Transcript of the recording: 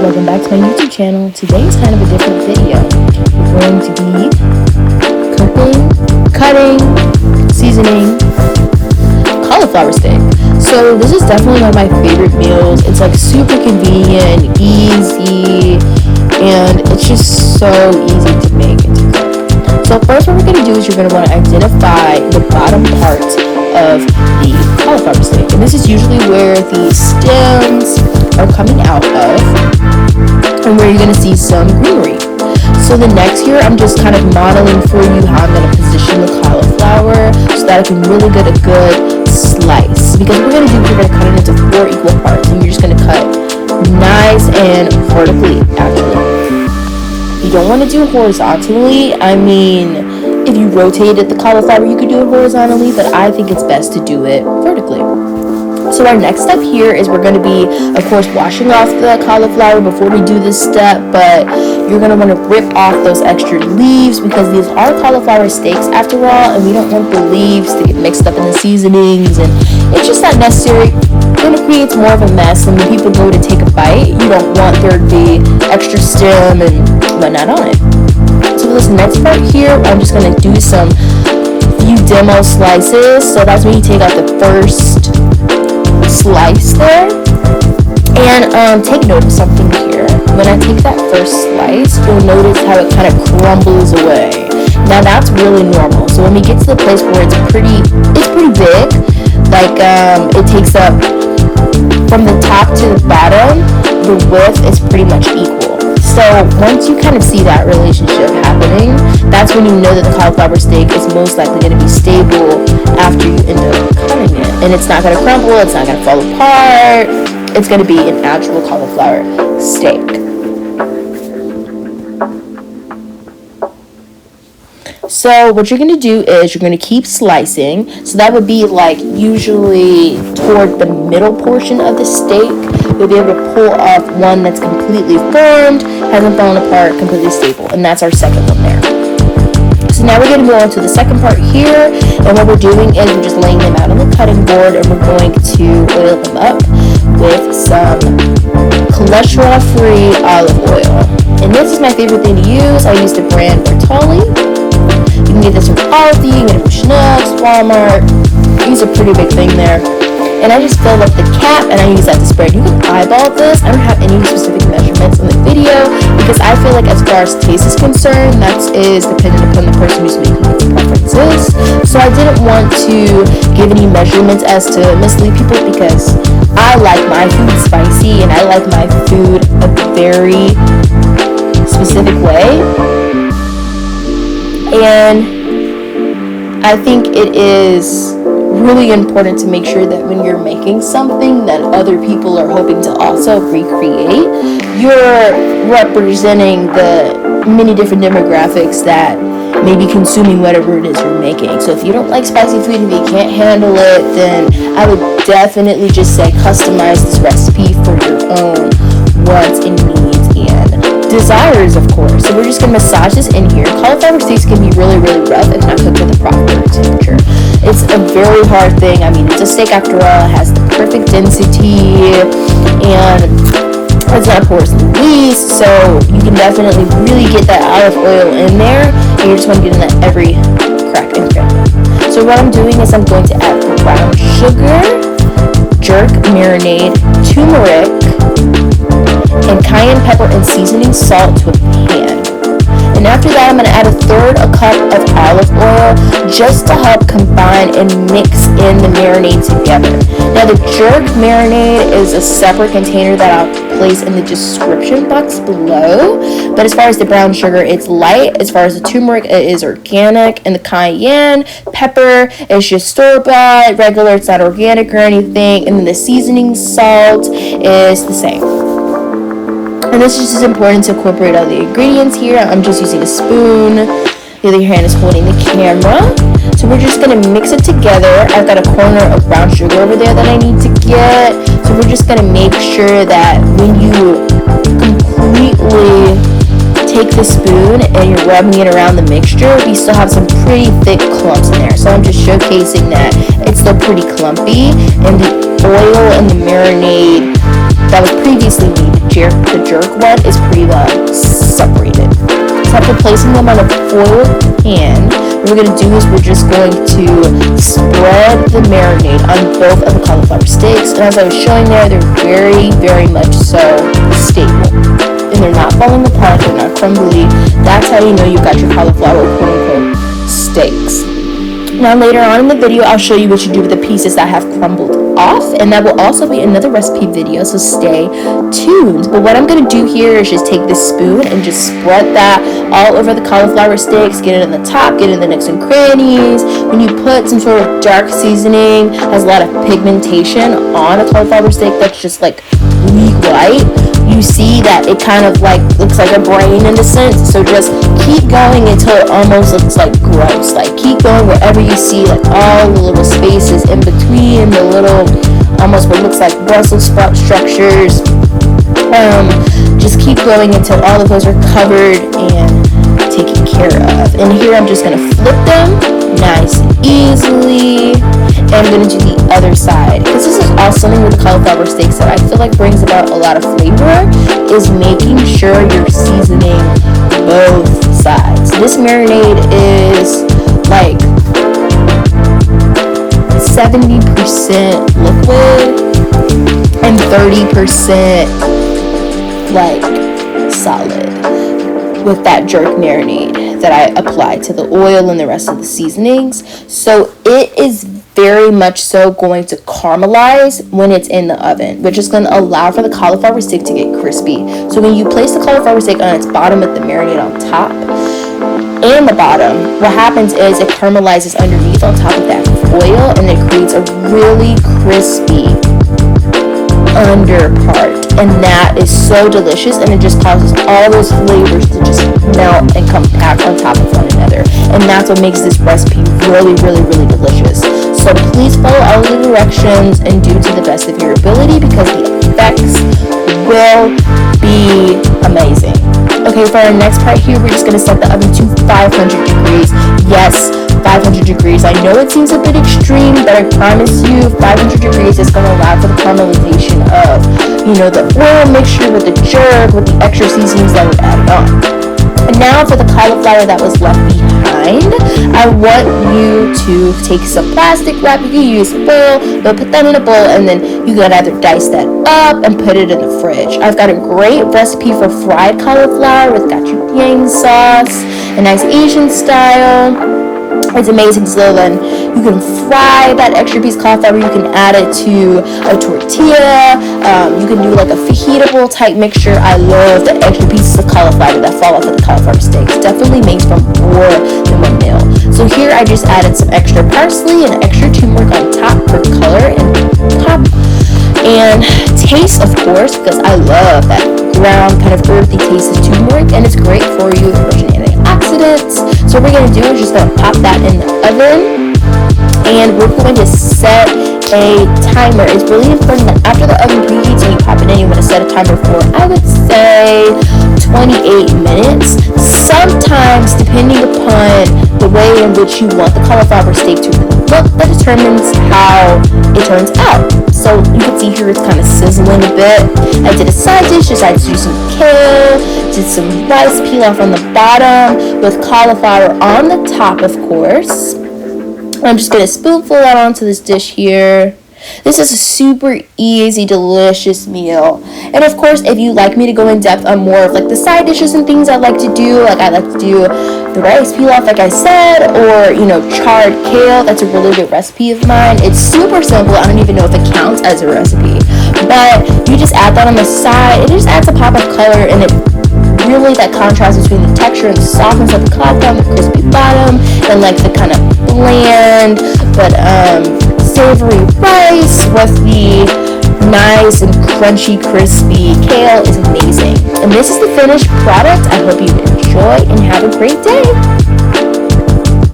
welcome back to my YouTube channel. Today is kind of a different video. We're going to be cooking, cutting, seasoning cauliflower steak. So this is definitely one of my favorite meals. It's like super convenient, easy, and it's just so easy to make and to cook. So first what we're going to do is you're going to want to identify the bottom part of the cauliflower steak, and this is usually where the stems are coming out of and where you're going to see some greenery. So the next here, I'm just kind of modeling for you how I'm going to position the cauliflower so that I can really get a good slice, because what we're going to do is we're going to cut it into 4 equal parts, and you're just going to cut nice and vertically. Actually, you don't want to do horizontally. I mean, if you rotated the cauliflower, you could do it horizontally, but I think it's best to do it vertically. So our next step here is we're going to be, of course, washing off the cauliflower before we do this step, but you're going to want to rip off those extra leaves because these are cauliflower steaks after all, and we don't want the leaves to get mixed up in the seasonings, and it's just not necessary. Then it creates more of a mess, and when people go to take a bite, you don't want there to be extra stem and whatnot on it. So for this next part here, I'm just going to do some few demo slices. So that's when you take out the first slice there, and take note of something here. When I take that first slice, you'll notice how it kind of crumbles away. Now that's really normal. So when we get to the place where it's pretty big, like it takes up from the top to the bottom, the width is pretty much equal. So once you kind of see that relationship happening, that's when you know that the cauliflower steak is most likely going to be stable after you end up cutting it. And it's not going to crumble, it's not going to fall apart. It's going to be an actual cauliflower steak. So what you're going to do is you're going to keep slicing. So that would be like usually toward the middle portion of the steak. You'll be able to pull off one that's completely formed, hasn't fallen apart, completely stable. And that's our second one there. So now we're going to go on to the second part here. And what we're doing is we're just laying them out on the cutting board, and we're going to oil them up with some cholesterol-free olive oil. And this is my favorite thing to use. I use the brand Bertolli. You can get this from Aldi, you can get it from Schnucks, Walmart. Use a pretty big thing there. And I just fill up the cap and I use that to spread. You can eyeball this. I don't have any specific measurements in the video because I feel like as far as taste is concerned, that is dependent upon the person who's making its preferences. So I didn't want to give any measurements as to mislead people because I like my food spicy and I like my food a very specific way. And I think it is really important to make sure that when you're making something that other people are hoping to also recreate, you're representing the many different demographics that may be consuming whatever it is you're making. So if you don't like spicy food, if you can't handle it, then I would definitely just say customize this recipe for your own wants and needs and desires, of course. So we're just going to massage this in here. Cauliflower steaks can be really, really rough if not cooked with the proper temperature. It's a very hard thing. I mean, it's a steak after all. It has the perfect density, and it's not porous in the least, so you can definitely really get that olive oil in there, and you just want to get in that every crack and crack. So what I'm doing is I'm going to add brown sugar, jerk marinade, turmeric, and cayenne pepper and seasoning salt to a pan. And after that, I'm going to add 1/3 cup of olive oil just to help combine and mix in the marinade together. Now, the jerk marinade is a separate container that I'll place in the description box below. But as far as the brown sugar, it's light. As far as the turmeric, it is organic. And the cayenne pepper is just store-bought, regular. It's not organic or anything. And then the seasoning salt is the same. And this is just important to incorporate all the ingredients here. I'm just using a spoon. The other hand is holding the camera. So we're just going to mix it together. I've got a corner of brown sugar over there that I need to get. So we're just going to make sure that when you completely take the spoon and you're rubbing it around the mixture, we still have some pretty thick clumps in there. So I'm just showcasing that it's still pretty clumpy. And the oil and the marinade that was previously made, the the jerk one is pretty separated. So after placing them on a foil pan, what we're going to do is we're just going to spread the marinade on both of the cauliflower sticks. And as I was showing there, they're very, very much so stable. And they're not falling apart, they're not crumbly. That's how you know you've got your cauliflower quote-unquote steaks. Now later on in the video, I'll show you what you do with the pieces that have crumbled off, and that will also be another recipe video, so stay tuned. But what I'm going to do here is just take this spoon and just spread that all over the cauliflower sticks, get it in the top, get it in the nooks and crannies. When you put some sort of dark seasoning, has a lot of pigmentation on a cauliflower steak that's just like weak white, you see that it kind of like looks like a brain in a sense. So just keep going until it almost looks like gross. Like keep going wherever you see like all the little spaces in between the little almost what looks like Brussels sprout structures. Just keep going until all of those are covered and taken care of. And here I'm just gonna flip them nice and easily, and I'm going to do the other side, because this is also something with the cauliflower steaks that I feel like brings about a lot of flavor, is making sure you're seasoning both sides. This marinade is like 70% liquid and 30% like solid with that jerk marinade that I applied to the oil and the rest of the seasonings. So it is very much so going to caramelize when it's in the oven, which is going to allow for the cauliflower steak to get crispy. So when you place the cauliflower steak on its bottom with the marinade on top and the bottom, what happens is it caramelizes underneath on top of that foil, and it creates a really crispy under part, and that is so delicious, and it just causes all those flavors to just melt and compact on top of one another, and that's what makes this recipe really, really, really delicious. So please follow all the directions and do to the best of your ability, because the effects will be amazing. Okay, for our next part here, we're just going to set the oven to 500 degrees. Yes, 500 degrees. I know it seems a bit extreme, but I promise you 500 degrees is going to allow for the caramelization of, the oil mixture with the jerk, with the extra seasonings that were added on. And now for the cauliflower that was left behind, I want you to take some plastic wrap. You can use foil, but put that in a bowl, and then you can either dice that up and put it in the fridge. I've got a great recipe for fried cauliflower with gochujang sauce, a nice Asian style. It's amazing. So then you can fry that extra piece of cauliflower. You can add it to a tortilla. You can do like a fajitable type mixture. I love the extra pieces of cauliflower that fall off of the cauliflower steaks. Definitely makes for more than one meal. So here I just added some extra parsley and extra turmeric on top for color and pop. And taste, of course, because I love that ground kind of earthy taste of turmeric, and it's great for you for antioxidants. So what we're going to do is just going to pop that in the oven, and we're going to set a timer. It's really important that after the oven preheats and you pop it in, you want to set a timer for, I would say, 28 minutes. Sometimes, depending upon the way in which you want the cauliflower steak to look, that determines how it turns out. So you can see here it's kind of sizzling a bit. I did a side dish, decided to do some kale, did some rice pilaf on the bottom with cauliflower on the top, of course. I'm just going to spoonful that onto this dish here. This is a super easy, delicious meal. And of course, if you like me to go in depth on more of like the side dishes and things I like to do, like I like to do the rice pilaf, like I said, or charred kale. That's a really good recipe of mine. It's super simple. I don't even know if it counts as a recipe, but you just add that on the side. It just adds a pop of color, and it really that contrast between the texture and the softness of the cauliflower, the crispy bottom, and like the kind of bland but savory rice with the nice and crunchy, crispy kale is amazing. And this is the finished product. I hope you enjoy and have a great day.